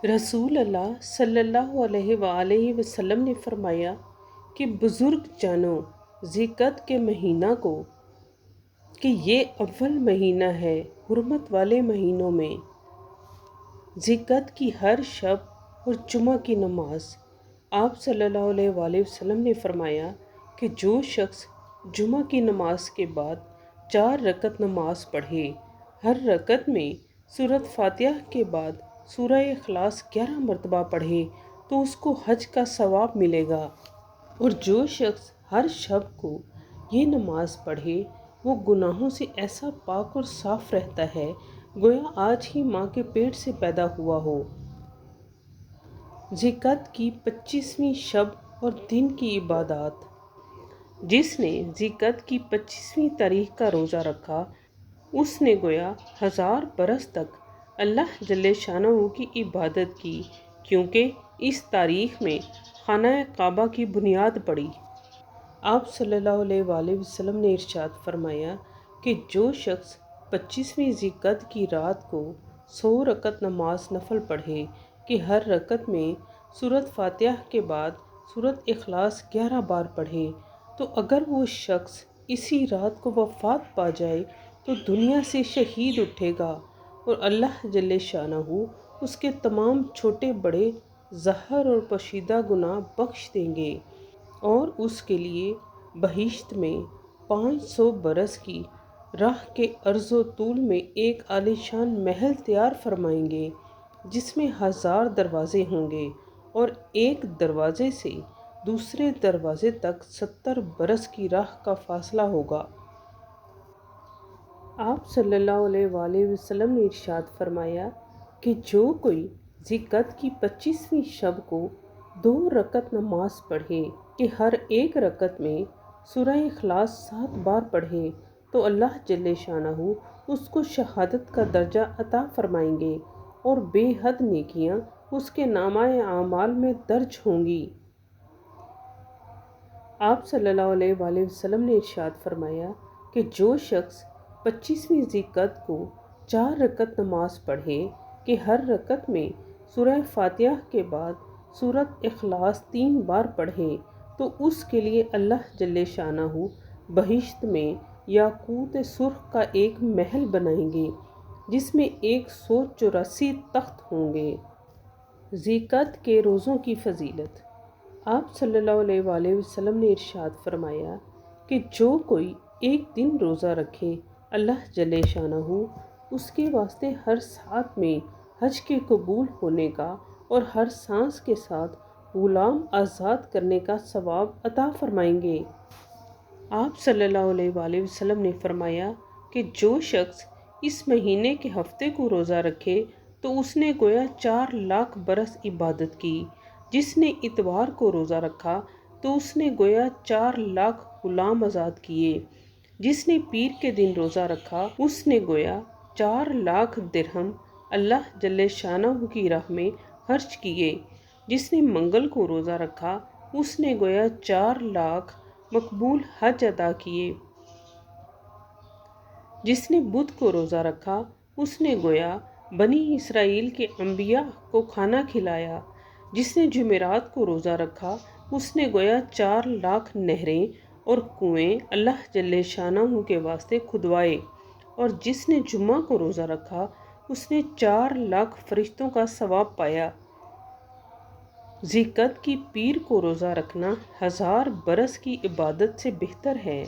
رسول اللہ صلی اللہ علیہ وآلہ وسلم نے فرمایا کہ بزرگ جانو ذی-قعدہ کے مہینہ کو کہ یہ اول مہینہ ہے حرمت والے مہینوں میں۔ ذی-قعدہ کی ہر شب اور جمعہ کی نماز۔ آپ صلی اللہ علیہ وآلہ وسلم نے فرمایا کہ جو شخص جمعہ کی نماز کے بعد 4 رکعت نماز پڑھے، ہر رکعت میں سورۃ فاتحہ کے بعد سورہ اخلاص 11 مرتبہ پڑھے تو اس کو حج کا ثواب ملے گا، اور جو شخص ہر شب کو یہ نماز پڑھے وہ گناہوں سے ایسا پاک اور صاف رہتا ہے گویا آج ہی ماں کے پیٹ سے پیدا ہوا ہو۔ ذی-قعدہ کی 25ویں شب اور دن کی عبادات۔ جس نے ذی-قعدہ کی 25ویں تاریخ کا روزہ رکھا اس نے گویا 1000 برس تک اللہ جل شانہ کی عبادت کی، کیونکہ اس تاریخ میں خانہ کعبہ کی بنیاد پڑی۔ آپ صلی اللہ علیہ وآلہ وسلم نے ارشاد فرمایا کہ جو شخص 25ویں ذی-قعدہ کی رات کو 100 رکعت نماز نفل پڑھے کہ ہر رکعت میں سورۃ فاتحہ کے بعد سورۃ اخلاص 11 بار پڑھے تو اگر وہ شخص اسی رات کو وفات پا جائے تو دنیا سے شہید اٹھے گا، اور اللہ جل شانہ اس کے تمام چھوٹے بڑے ظاہر اور پوشیدہ گناہ بخش دیں گے، اور اس کے لیے بہشت میں 500 برس کی راہ کے عرض و طول میں ایک عالیشان محل تیار فرمائیں گے جس میں 1000 دروازے ہوں گے، اور ایک دروازے سے دوسرے دروازے تک 70 برس کی راہ کا فاصلہ ہوگا۔ آپ صلی اللہ علیہ وآلہ وسلم نے ارشاد فرمایا کہ جو کوئی ذی-قعدہ کی 25ویں شب کو 2 رکعت نماز پڑھے کہ ہر ایک رکعت میں سورہ اخلاص 7 بار پڑھے تو اللہ جل شانہ اس کو شہادت کا درجہ عطا فرمائیں گے، اور بے حد نیکیاں اس کے نامہ اعمال میں درج ہوں گی۔ آپ صلی اللہ علیہ وآلہ وسلم نے ارشاد فرمایا کہ جو شخص 25ویں ذی-قعدہ کو 4 رکعت نماز پڑھے کہ ہر رکعت میں سورہ فاتحہ کے بعد سورۃ اخلاص 3 بار پڑھے تو اس کے لیے اللہ جل شانہ بہشت میں یاقوت سرخ کا ایک محل بنائیں گے جس میں 184 تخت ہوں گے۔ ذی-قعدہ کے روزوں کی فضیلت۔ آپ صلی اللہ علیہ وآلہ وسلم نے ارشاد فرمایا کہ جو کوئی ایک دن روزہ رکھے اللہ جل شانہ اس کے واسطے ہر ساتھ میں حج کے قبول ہونے کا اور ہر سانس کے ساتھ غلام آزاد کرنے کا ثواب عطا فرمائیں گے۔ آپ صلی اللہ علیہ وآلہ وسلم نے فرمایا کہ جو شخص اس مہینے کے ہفتے کو روزہ رکھے تو اس نے گویا 4 لاکھ برس عبادت کی، جس نے اتوار کو روزہ رکھا تو اس نے گویا 4 لاکھ غلام آزاد کیے، جس نے پیر کے دن روزہ رکھا اس نے گویا 4 لاکھ درہم اللہ جل شانہ کی راہ میں خرچ کیے، جس نے منگل کو روزہ رکھا اس نے گویا 4 لاکھ مقبول حج ادا کیے، جس نے بدھ کو روزہ رکھا اس نے گویا بنی اسرائیل کے انبیاء کو کھانا کھلایا، جس نے جمعرات کو روزہ رکھا اس نے گویا 4 لاکھ نہریں اور کنویں اللہ جل شانہ کے واسطے کھدوائے، اور جس نے جمعہ کو روزہ رکھا اس نے 4 لاکھ فرشتوں کا ثواب پایا۔ ذی-قعدہ کی پیر کو روزہ رکھنا 1000 برس کی عبادت سے بہتر ہے۔